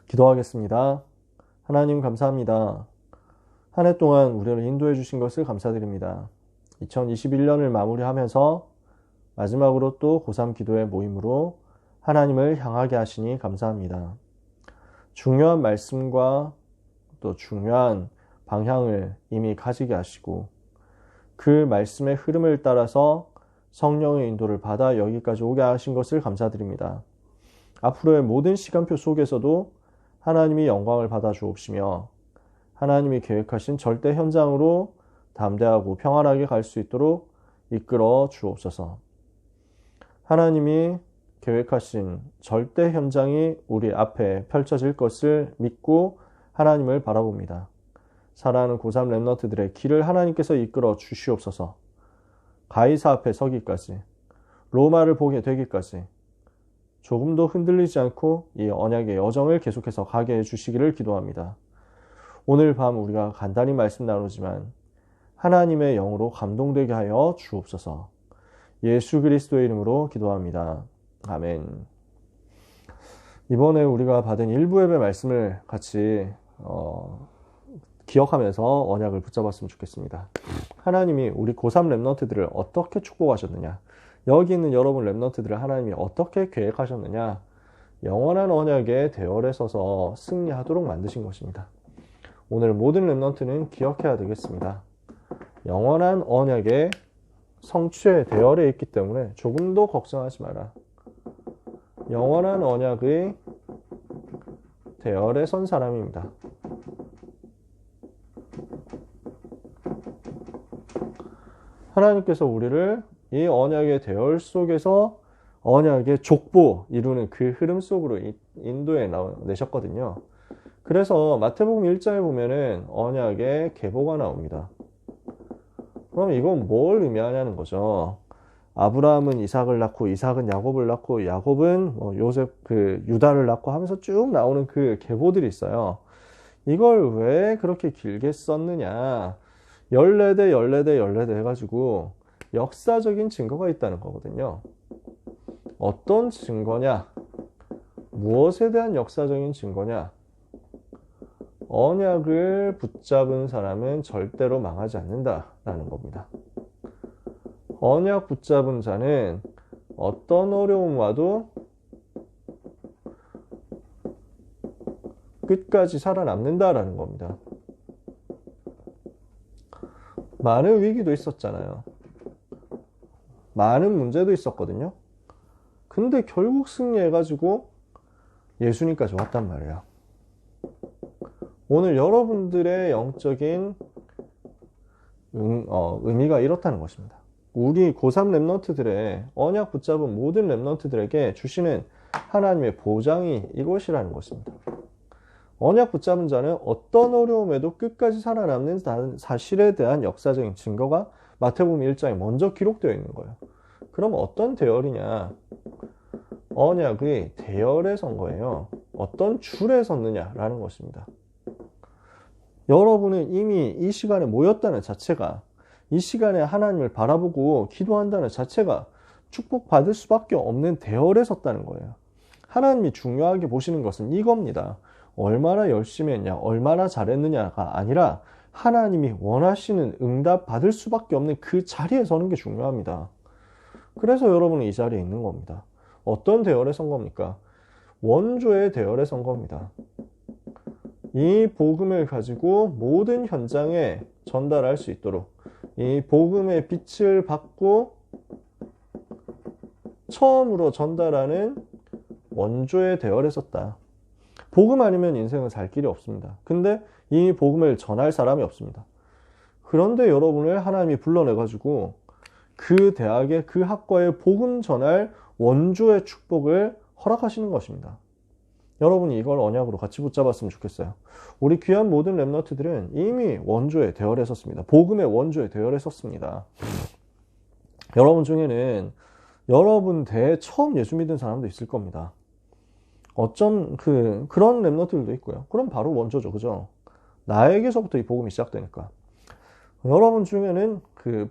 기도하겠습니다. 하나님 감사합니다. 한 해 동안 우리를 인도해 주신 것을 감사드립니다. 2021년을 마무리하면서 마지막으로 또 고3 기도의 모임으로 하나님을 향하게 하시니 감사합니다. 중요한 말씀과 또 중요한 방향을 이미 가지게 하시고 그 말씀의 흐름을 따라서 성령의 인도를 받아 여기까지 오게 하신 것을 감사드립니다. 앞으로의 모든 시간표 속에서도 하나님이 영광을 받아 주옵시며 하나님이 계획하신 절대 현장으로 담대하고 평안하게 갈 수 있도록 이끌어 주옵소서. 하나님이 계획하신 절대 현장이 우리 앞에 펼쳐질 것을 믿고 하나님을 바라봅니다. 사랑하는 고3 랩런트들의 길을 하나님께서 이끌어 주시옵소서. 가이사 앞에 서기까지, 로마를 보게 되기까지 조금도 흔들리지 않고 이 언약의 여정을 계속해서 가게 해주시기를 기도합니다. 오늘 밤 우리가 간단히 말씀 나누지만 하나님의 영으로 감동되게 하여 주옵소서. 예수 그리스도의 이름으로 기도합니다. 아멘. 이번에 우리가 받은 일부 예배 말씀을 같이 기억하면서 언약을 붙잡았으면 좋겠습니다. 하나님이 우리 고3 랩런트들을 어떻게 축복하셨느냐, 여기 있는 여러분 랩런트들을 하나님이 어떻게 계획하셨느냐, 영원한 언약의 대열에 서서 승리하도록 만드신 것입니다. 오늘 모든 랩런트는 기억해야 되겠습니다. 영원한 언약의 성취의 대열에 있기 때문에 조금도 걱정하지 마라. 영원한 언약의 대열에 선 사람입니다. 하나님께서 우리를 이 언약의 대열 속에서 언약의 족보 이루는 그 흐름 속으로 인도해 내셨거든요. 그래서 마태복음 1장에 보면은 언약의 계보가 나옵니다. 그럼 이건 뭘 의미하냐는 거죠. 아브라함은 이삭을 낳고 이삭은 야곱을 낳고 야곱은 요셉 유다를 낳고 하면서 쭉 나오는 그 계보들이 있어요. 이걸 왜 그렇게 길게 썼느냐? 14대 해가지고 역사적인 증거가 있다는 거거든요. 어떤 증거냐? 무엇에 대한 역사적인 증거냐? 언약을 붙잡은 사람은 절대로 망하지 않는다라는 겁니다. 언약 붙잡은 자는 어떤 어려움 와도 끝까지 살아남는다라는 겁니다. 많은 위기도 있었잖아요. 많은 문제도 있었거든요. 근데 결국 승리해가지고 예수님까지 왔단 말이에요. 오늘 여러분들의 영적인 의미가 이렇다는 것입니다. 우리 고3 랩런트들의 언약 붙잡은 모든 랩런트들에게 주시는 하나님의 보장이 이것이라는 것입니다. 언약 붙잡은 자는 어떤 어려움에도 끝까지 살아남는 사실에 대한 역사적인 증거가 마태복음 1장에 먼저 기록되어 있는 거예요. 그럼 어떤 대열이냐? 언약의 대열에 선 거예요. 어떤 줄에 섰느냐라는 것입니다. 여러분은 이미 이 시간에 모였다는 자체가, 이 시간에 하나님을 바라보고 기도한다는 자체가 축복받을 수밖에 없는 대열에 섰다는 거예요. 하나님이 중요하게 보시는 것은 이겁니다. 얼마나 열심히 했냐, 얼마나 잘했느냐가 아니라 하나님이 원하시는 응답 받을 수밖에 없는 그 자리에 서는 게 중요합니다. 그래서 여러분은 이 자리에 있는 겁니다. 어떤 대열에 선 겁니까? 원조의 대열에 선 겁니다. 이 복음을 가지고 모든 현장에 전달할 수 있도록 이 복음의 빛을 받고 처음으로 전달하는 원조의 대열에 섰다. 복음 아니면 인생은 살 길이 없습니다. 근데 이 복음을 전할 사람이 없습니다. 그런데 여러분을 하나님이 불러내가지고 그 대학의 그 학과에 복음 전할 원조의 축복을 허락하시는 것입니다. 여러분이 이걸 언약으로 같이 붙잡았으면 좋겠어요. 우리 귀한 모든 랩런트들은 이미 원조의 대열에 섰습니다. 복음의 원조의 대열에 섰습니다. 여러분 중에는 여러분 대에 처음 예수 믿은 사람도 있을 겁니다. 어쩜 그런 랩런트들도 있고요. 그럼 바로 원조죠, 그죠? 나에게서부터 이 복음이 시작되니까. 여러분 중에는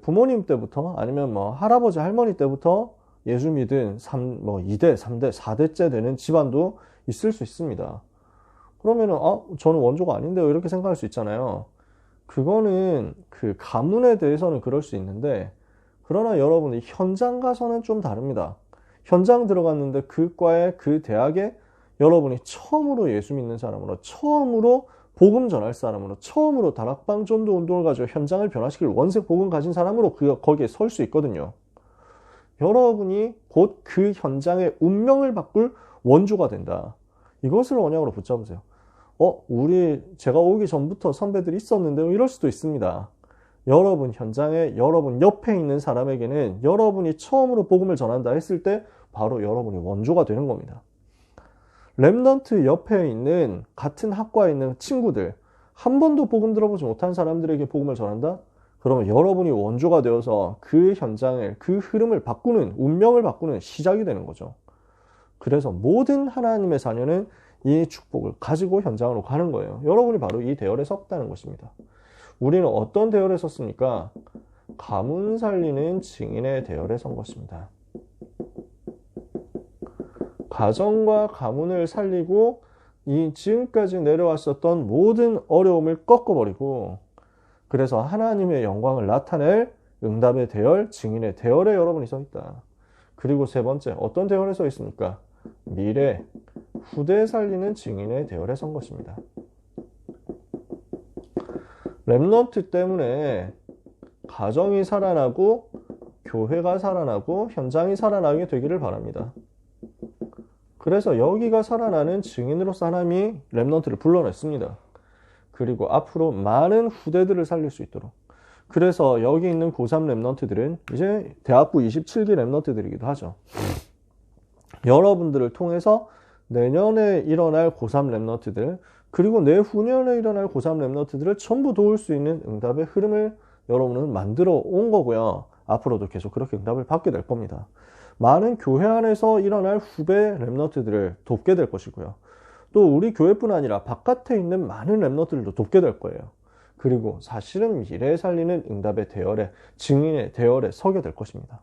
부모님 때부터 아니면 할아버지 할머니 때부터 예수 믿은 2대, 3대, 4대째 되는 집안도 있을 수 있습니다. 그러면은 저는 원조가 아닌데요 이렇게 생각할 수 있잖아요. 그거는 그 가문에 대해서는 그럴 수 있는데, 그러나 여러분이 현장 가서는 좀 다릅니다. 현장 들어갔는데 그 과에 그 대학에 여러분이 처음으로 예수 믿는 사람으로, 처음으로 복음 전할 사람으로, 처음으로 다락방 전도 운동을 가지고 현장을 변화시킬 원색 복음 가진 사람으로 거기에 설 수 있거든요. 여러분이 곧 그 현장의 운명을 바꿀 원조가 된다. 이것을 언약으로 붙잡으세요. 제가 오기 전부터 선배들이 있었는데 이럴 수도 있습니다. 여러분 현장에 여러분 옆에 있는 사람에게는 여러분이 처음으로 복음을 전한다 했을 때 바로 여러분이 원조가 되는 겁니다. 렘넌트 옆에 있는 같은 학과에 있는 친구들, 한 번도 복음 들어보지 못한 사람들에게 복음을 전한다? 그러면 여러분이 원조가 되어서 그 현장을, 그 흐름을 바꾸는, 운명을 바꾸는 시작이 되는 거죠. 그래서 모든 하나님의 자녀는 이 축복을 가지고 현장으로 가는 거예요. 여러분이 바로 이 대열에 섰다는 것입니다. 우리는 어떤 대열에 섰습니까? 가문 살리는 증인의 대열에 선 것입니다. 가정과 가문을 살리고 이 지금까지 내려왔었던 모든 어려움을 꺾어버리고, 그래서 하나님의 영광을 나타낼 응답의 대열, 증인의 대열에 여러분이 서 있다. 그리고 세 번째, 어떤 대열에 서 있습니까? 미래, 후대 살리는 증인의 대열에 선 것입니다. 렘넌트 때문에 가정이 살아나고 교회가 살아나고 현장이 살아나게 되기를 바랍니다. 그래서 여기가 살아나는 증인으로서 하나님이 렘넌트를 불러냈습니다. 그리고 앞으로 많은 후대들을 살릴 수 있도록. 그래서 여기 있는 고3 렘넌트들은 이제 대학부 27기 렘넌트들이기도 하죠. 여러분들을 통해서 내년에 일어날 고3 렘넌트들, 그리고 내후년에 일어날 고3 렘넌트들을 전부 도울 수 있는 응답의 흐름을 여러분은 만들어 온 거고요. 앞으로도 계속 그렇게 응답을 받게 될 겁니다. 많은 교회 안에서 일어날 후배 렘넌트들을 돕게 될 것이고요. 또 우리 교회뿐 아니라 바깥에 있는 많은 렘넌트들도 돕게 될 거예요. 그리고 사실은 미래에 살리는 응답의 대열에, 증인의 대열에 서게 될 것입니다.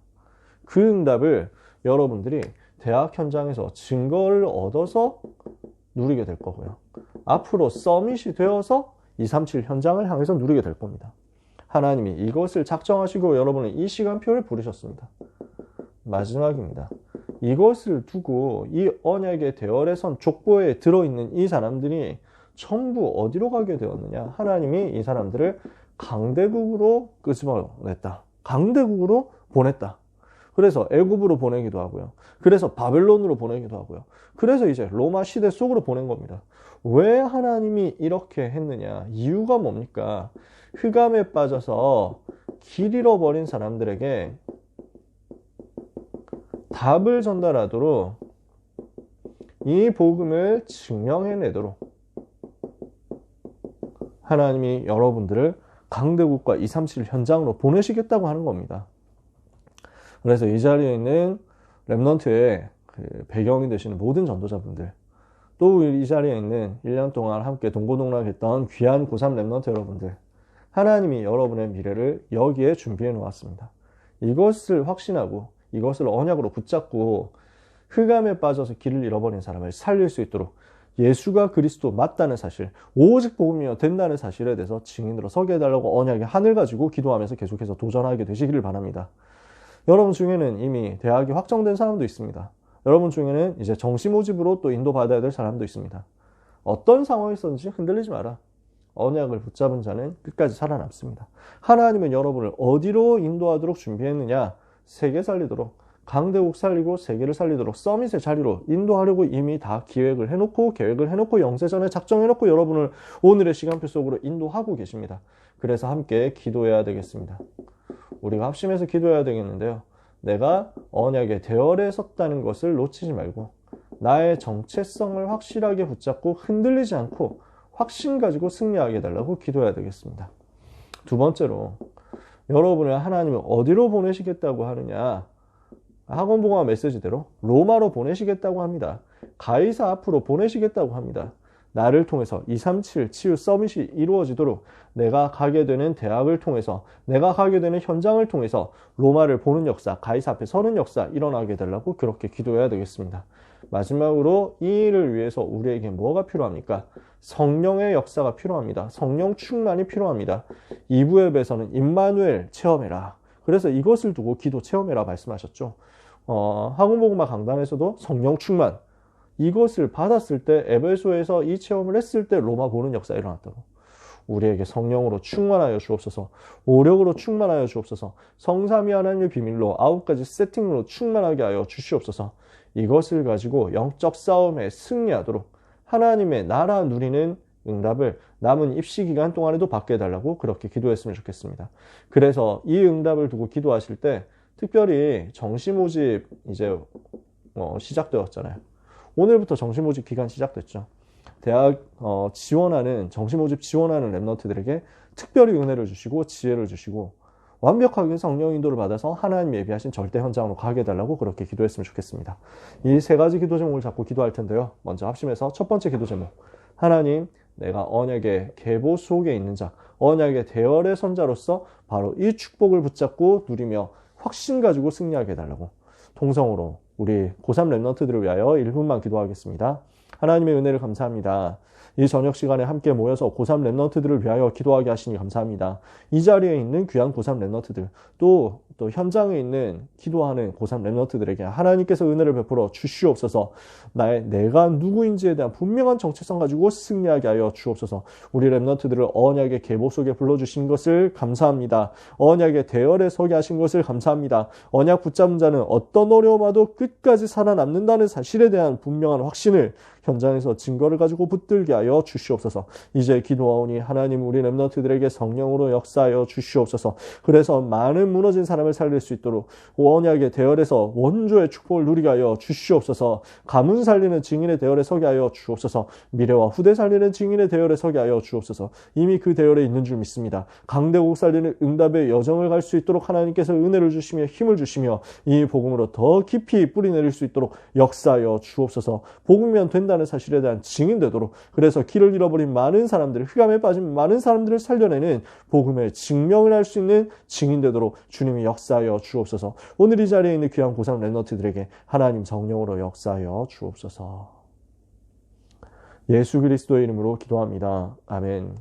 그 응답을 여러분들이 대학 현장에서 증거를 얻어서 누리게 될 거고요. 앞으로 서밋이 되어서 237 현장을 향해서 누리게 될 겁니다. 하나님이 이것을 작정하시고 여러분은 이 시간표를 부르셨습니다. 마지막입니다. 이것을 두고 이 언약의 대열에 선 족보에 들어있는 이 사람들이 전부 어디로 가게 되었느냐? 하나님이 이 사람들을 강대국으로 끄집어냈다. 강대국으로 보냈다. 그래서 애굽으로 보내기도 하고요. 그래서 바벨론으로 보내기도 하고요. 그래서 이제 로마 시대 속으로 보낸 겁니다. 왜 하나님이 이렇게 했느냐? 이유가 뭡니까? 흑암에 빠져서 길 잃어버린 사람들에게 답을 전달하도록, 이 복음을 증명해내도록 하나님이 여러분들을 강대국과 237 현장으로 보내시겠다고 하는 겁니다. 그래서 이 자리에 있는 렘넌트의 그 배경이 되시는 모든 전도자분들, 또 이 자리에 있는 1년 동안 함께 동고동락했던 귀한 고3 렘넌트 여러분들, 하나님이 여러분의 미래를 여기에 준비해 놓았습니다. 이것을 확신하고 이것을 언약으로 붙잡고 흑암에 빠져서 길을 잃어버린 사람을 살릴 수 있도록 예수가 그리스도 맞다는 사실, 오직 복음이여 된다는 사실에 대해서 증인으로 서게 해달라고 언약의 한을 가지고 기도하면서 계속해서 도전하게 되시기를 바랍니다. 여러분 중에는 이미 대학이 확정된 사람도 있습니다. 여러분 중에는 이제 정시 모집으로 또 인도받아야 될 사람도 있습니다. 어떤 상황이 있었는지 흔들리지 마라. 언약을 붙잡은 자는 끝까지 살아남습니다. 하나님은 여러분을 어디로 인도하도록 준비했느냐? 세계 살리도록, 강대국 살리고 세계를 살리도록 서밋의 자리로 인도하려고 이미 다 기획을 해놓고, 계획을 해놓고, 영세전에 작정해놓고 여러분을 오늘의 시간표 속으로 인도하고 계십니다. 그래서 함께 기도해야 되겠습니다. 우리가 합심해서 기도해야 되겠는데요. 내가 언약의 대열에 섰다는 것을 놓치지 말고 나의 정체성을 확실하게 붙잡고 흔들리지 않고 확신 가지고 승리하게 해달라고 기도해야 되겠습니다. 두 번째로, 여러분을 하나님은 어디로 보내시겠다고 하느냐? 학원봉화 메시지대로 로마로 보내시겠다고 합니다. 가이사 앞으로 보내시겠다고 합니다. 나를 통해서 237 치유 서밋이 이루어지도록 내가 가게 되는 대학을 통해서, 내가 가게 되는 현장을 통해서 로마를 보는 역사, 가이사 앞에 서는 역사 일어나게 되려고 그렇게 기도해야 되겠습니다. 마지막으로 이 일을 위해서 우리에게 뭐가 필요합니까? 성령의 역사가 필요합니다. 성령 충만이 필요합니다. 2부 앱에서는 임마누엘 체험해라. 그래서 이것을 두고 기도 체험해라 말씀하셨죠. 학원복음화 강단에서도 성령 충만, 이것을 받았을 때 에베소에서 이 체험을 했을 때 로마 보는 역사가 일어났다고. 우리에게 성령으로 충만하여 주옵소서, 오력으로 충만하여 주옵소서, 성삼위 하나님의 비밀로 9가지 세팅으로 충만하게 하여 주시옵소서. 이것을 가지고 영적 싸움에 승리하도록 하나님의 나라 누리는 응답을 남은 입시 기간 동안에도 받게 해달라고 그렇게 기도했으면 좋겠습니다. 그래서 이 응답을 두고 기도하실 때 특별히 정시 모집 이제 시작되었잖아요. 오늘부터 정시 모집 기간 시작됐죠. 대학 지원하는 정시 모집 지원하는 랩런트들에게 특별히 은혜를 주시고 지혜를 주시고 완벽하게 성령 인도를 받아서 하나님 예비하신 절대 현장으로 가게 해달라고 그렇게 기도했으면 좋겠습니다. 이 세 가지 기도 제목을 잡고 기도할 텐데요. 먼저 합심해서 첫 번째 기도 제목, 하나님, 내가 언약의 계보 속에 있는 자, 언약의 대열의 선자로서 바로 이 축복을 붙잡고 누리며 확신 가지고 승리하게 해달라고. 통성으로 우리 고3 랩런트들을 위하여 1분만 기도하겠습니다. 하나님의 은혜를 감사합니다. 이 저녁 시간에 함께 모여서 고3 랩런트들을 위하여 기도하게 하시니 감사합니다. 이 자리에 있는 귀한 고3 랩런트들, 또 현장에 있는 기도하는 고3 랩런트들에게 하나님께서 은혜를 베풀어 주시옵소서. 내가 누구인지에 대한 분명한 정체성 가지고 승리하게 하여 주옵소서. 우리 랩런트들을 언약의 계보 속에 불러주신 것을 감사합니다. 언약의 대열에 서게 하신 것을 감사합니다. 언약 붙잡은 자는 어떤 어려움 와도 끝까지 살아남는다는 사실에 대한 분명한 확신을 현장에서 증거를 가지고 붙들게 하여 주시옵소서. 이제 기도하오니 하나님, 우리 랩런트들에게 성령으로 역사하여 주시옵소서. 그래서 많은 무너진 사람을 살릴 수 있도록 언약의 대열에서 원조의 축복을 누리게 하여 주시옵소서. 가문 살리는 증인의 대열에 서게 하여 주옵소서. 미래와 후대 살리는 증인의 대열에 서게 하여 주옵소서. 이미 그 대열에 있는 줄 믿습니다. 강대국 살리는 응답의 여정을 갈 수 있도록 하나님께서 은혜를 주시며 힘을 주시며 이 복음으로 더 깊이 뿌리내릴 수 있도록 역사하여 주옵소서. 복음이면 된다는 사실에 대한 증인되도록, 그래서 길을 잃어버린 많은 사람들, 흑암에 빠진 많은 사람들을 살려내는 복음의 증명을 할 수 있는 증인되도록 주님이 역사하여 주옵소서. 오늘 이 자리에 있는 귀한 고3 랩런트들에게 하나님 성령으로 역사하여 주옵소서. 예수 그리스도의 이름으로 기도합니다. 아멘.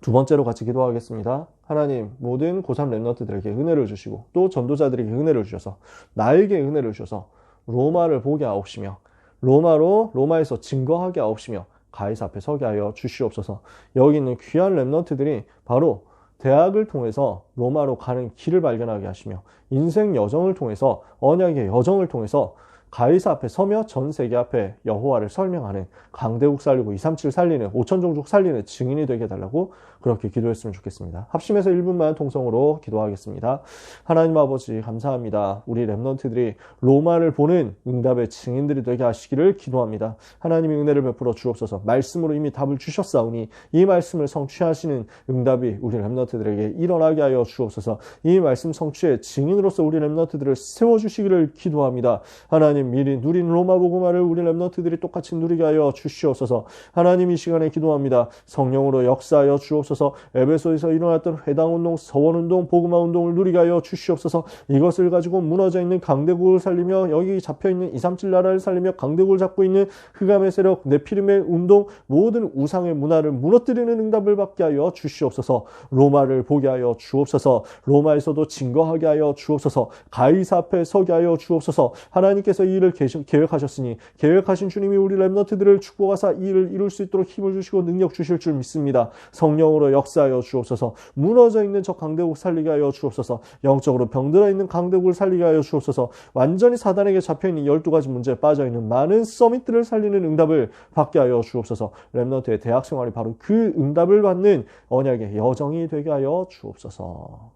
두 번째로 같이 기도하겠습니다. 하나님, 모든 고3 랩런트들에게 은혜를 주시고 또 전도자들에게 은혜를 주셔서 나에게 은혜를 주셔서 로마를 보게 하옵시며 로마에서 증거하게 하옵시며 가이사 앞에 서게 하여 주시옵소서. 여기 있는 귀한 랩런트들이 바로 대학을 통해서 로마로 가는 길을 발견하게 하시며 인생 여정을 통해서 언약의 여정을 통해서 가이사 앞에 서며 전 세계 앞에 여호와를 설명하는 강대국 살리고 237 살리는 5천 종족 살리는 증인이 되게 해달라고 그렇게 기도했으면 좋겠습니다. 합심해서 1분만 통성으로 기도하겠습니다. 하나님 아버지 감사합니다. 우리 랩런트들이 로마를 보는 응답의 증인들이 되게 하시기를 기도합니다. 하나님이 은혜를 베풀어 주옵소서. 말씀으로 이미 답을 주셨사오니 이 말씀을 성취하시는 응답이 우리 랩런트들에게 일어나게 하여 주옵소서. 이 말씀 성취의 증인으로서 우리 랩런트들을 세워주시기를 기도합니다. 하나님, 미리 누린 로마 복음화를 우리 랩런트들이 똑같이 누리게 하여 주시옵소서. 하나님, 이 시간에 기도합니다. 성령으로 역사하여 주옵소서. 에베소에서 일어났던 회당운동, 서원운동, 복음화운동을 누리게 하여 주시옵소서. 이것을 가지고 무너져 있는 강대국을 살리며 여기 잡혀있는 237 나라를 살리며 강대국을 잡고 있는 흑암의 세력, 네피림의 운동, 모든 우상의 문화를 무너뜨리는 응답을 받게 하여 주시옵소서. 로마를 보게 하여 주옵소서. 로마에서도 증거하게 하여 주옵소서. 가이사 앞에 서게 하여 주옵소서. 하나님께서 이 일을 계획하셨으니 계획하신 주님이 우리 랩런트들을 축복하사 이 일을 이룰 수 있도록 힘을 주시고 능력 주실 줄 믿습니다. 성령으로 역사하여 주옵소서. 무너져 있는 저 강대국 살리게 하여 주옵소서. 영적으로 병들어 있는 강대국을 살리게 하여 주옵소서. 완전히 사단에게 잡혀있는 12가지 문제에 빠져있는 많은 서밋들을 살리는 응답을 받게 하여 주옵소서. 랩런트의 대학 생활이 바로 그 응답을 받는 언약의 여정이 되게 하여 주옵소서.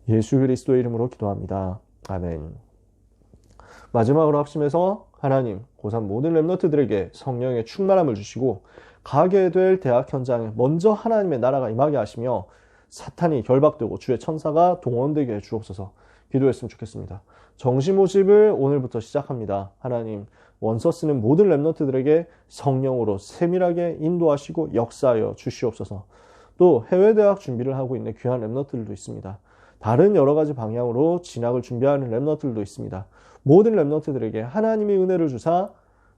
예수 그리스도의 이름으로 기도합니다. 아멘. 마지막으로 합심해서 하나님, 고3 모든 랩런트들에게 성령의 충만함을 주시고 가게 될 대학 현장에 먼저 하나님의 나라가 임하게 하시며 사탄이 결박되고 주의 천사가 동원되게 해 주옵소서. 기도했으면 좋겠습니다. 정시 모집을 오늘부터 시작합니다. 하나님, 원서 쓰는 모든 랩런트들에게 성령으로 세밀하게 인도하시고 역사하여 주시옵소서. 또 해외 대학 준비를 하고 있는 귀한 랩런트들도 있습니다. 다른 여러 가지 방향으로 진학을 준비하는 랩런트들도 있습니다. 모든 렘넌트들에게 하나님의 은혜를 주사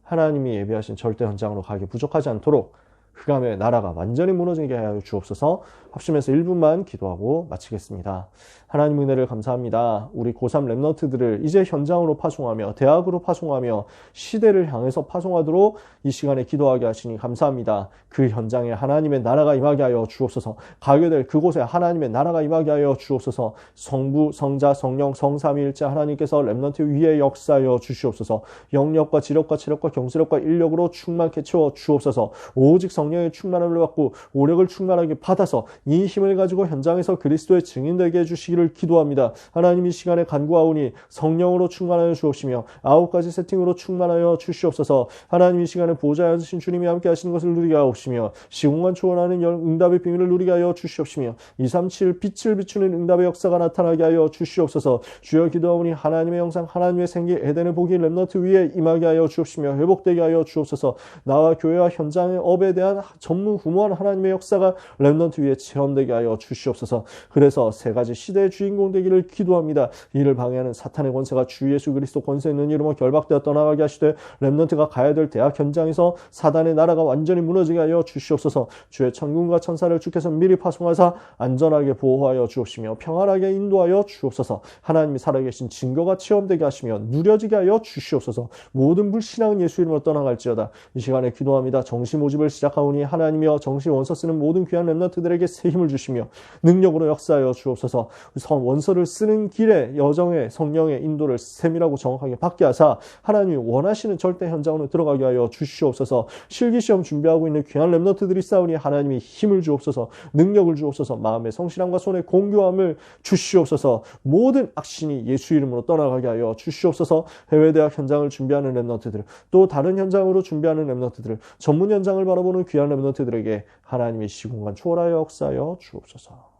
하나님이 예비하신 절대 현장으로 가기 부족하지 않도록 흑암의 나라가 완전히 무너지게 하여 주옵소서. 합심해서 1분만 기도하고 마치겠습니다. 하나님 은혜를 감사합니다. 우리 고3 렘넌트들을 이제 현장으로 파송하며 대학으로 파송하며 시대를 향해서 파송하도록 이 시간에 기도하게 하시니 감사합니다. 그 현장에 하나님의 나라가 임하게 하여 주옵소서. 가게 될 그곳에 하나님의 나라가 임하게 하여 주옵소서. 성부, 성자, 성령, 성삼위일체 하나님께서 렘넌트 위에 역사하여 주시옵소서. 영력과 지력과 체력과 경술력과 인력으로 충만케 채워 주옵소서. 오직 성령의 충만함을 받고 오력을 충만하게 받아서 이 힘을 가지고 현장에서 그리스도의 증인 되게 해주시기를 기도합니다. 하나님 이 시간에 간구하오니 성령으로 충만하여 주옵시며 9가지 세팅으로 충만하여 주시옵소서. 하나님 이 시간에 보좌에 앉으신 주님이 함께 하시는 것을 누리게 하옵시며 시공간 초월하는 응답의 비밀을 누리게 하여 주시옵시며 237 빛을 비추는 응답의 역사가 나타나게 하여 주시옵소서. 주여 기도하오니 하나님의 영상 하나님의 생기 에덴의 복이 렘넌트 위에 임하게 하여 주옵시며 회복되게 하여 주옵소서. 나와 교회와 현장의 업에 대한 전무후무한 하나님의 역사가 렘넌트 위에 체험되게 하여 주시옵소서. 그래서 3가지 시대의 주인공 되기를 기도합니다. 이를 방해하는 사탄의 권세가 주 예수 그리스도 권세 있는 이름으로 결박되어 떠나가게 하시되 렘넌트가 가야 될 대학 현장에서 사단의 나라가 완전히 무너지게 하여 주시옵소서. 주의 천군과 천사를 주께서 미리 파송하사 안전하게 보호하여 주옵시며 평안하게 인도하여 주옵소서. 하나님이 살아계신 증거가 체험되게 하시며 누려지게 하여 주시옵소서. 모든 불신앙은 예수 이름으로 떠나갈지어다. 이 시간에 기도합니다. 정시 모집을 시작하오니 하나님이여 정시 원서 쓰는 모든 귀한 렘넌트들에게 새 힘을 주시며 능력으로 역사하여 주옵소서. 원서를 쓰는 길에 여정의 성령의 인도를 세밀하고 정확하게 받게 하사 하나님이 원하시는 절대 현장으로 들어가게 하여 주시옵소서. 실기시험 준비하고 있는 귀한 렘넌트들이 싸우니 하나님이 힘을 주옵소서. 능력을 주옵소서. 마음의 성실함과 손의 공교함을 주시옵소서. 모든 악신이 예수 이름으로 떠나가게 하여 주시옵소서. 해외대학 현장을 준비하는 렘넌트들 또 다른 현장으로 준비하는 렘넌트들 전문 현장을 바라보는 귀한 렘넌트들에게 하나님이 시공간 초월하여 역사하여 주옵소서.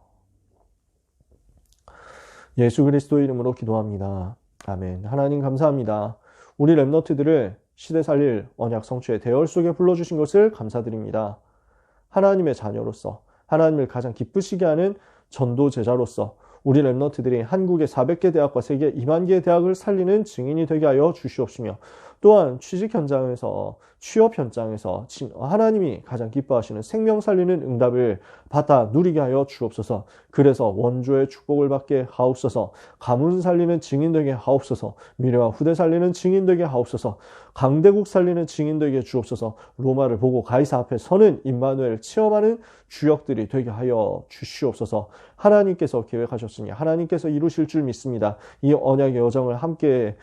예수 그리스도 이름으로 기도합니다. 아멘. 하나님 감사합니다. 우리 렘넌트들을 시대 살릴 언약 성취의 대열 속에 불러주신 것을 감사드립니다. 하나님의 자녀로서 하나님을 가장 기쁘시게 하는 전도 제자로서 우리 렘넌트들이 한국의 400개 대학과 세계 2만 개의 대학을 살리는 증인이 되게 하여 주시옵시며 또한 취직 현장에서 취업 현장에서 하나님이 가장 기뻐하시는 생명 살리는 응답을 받아 누리게 하여 주옵소서. 그래서 원조의 축복을 받게 하옵소서. 가문 살리는 증인 되게 하옵소서. 미래와 후대 살리는 증인 되게 하옵소서. 강대국 살리는 증인 되게 주옵소서. 로마를 보고 가이사 앞에 서는 임마누엘 체험하는 주역들이 되게 하여 주시옵소서. 하나님께서 계획하셨으니 하나님께서 이루실 줄 믿습니다. 이 언약의 여정을 함께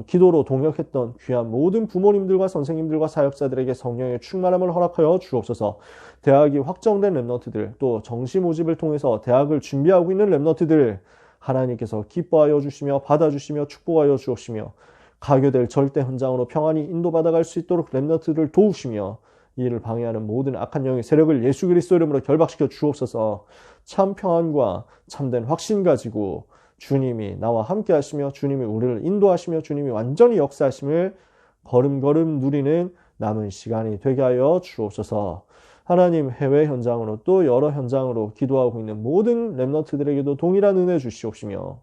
기도로 동역했던 귀한 모든 부모님들과 선생님들과 사역자들에게 성령의 충만함을 허락하여 주옵소서. 대학이 확정된 렘넌트들 또 정시 모집을 통해서 대학을 준비하고 있는 렘넌트들 하나님께서 기뻐하여 주시며 받아주시며 축복하여 주옵시며 가게 될 절대 현장으로 평안히 인도받아갈 수 있도록 렘넌트들을 도우시며 이를 방해하는 모든 악한 영의 세력을 예수 그리스도 이름으로 결박시켜 주옵소서. 참 평안과 참된 확신 가지고 주님이 나와 함께 하시며 주님이 우리를 인도하시며 주님이 완전히 역사하심을 걸음걸음 누리는 남은 시간이 되게 하여 주옵소서. 하나님 해외 현장으로 또 여러 현장으로 기도하고 있는 모든 렘넌트들에게도 동일한 은혜 주시옵시며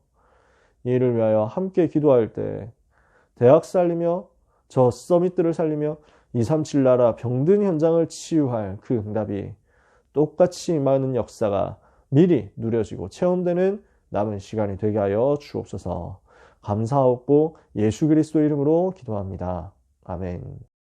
이를 위하여 함께 기도할 때 대학 살리며 저 서밋들을 살리며 237 나라 병든 현장을 치유할 그 응답이 똑같이 많은 역사가 미리 누려지고 체험되는 남은 시간이 되게 하여 주옵소서. 감사하옵고 예수 그리스도 이름으로 기도합니다. 아멘.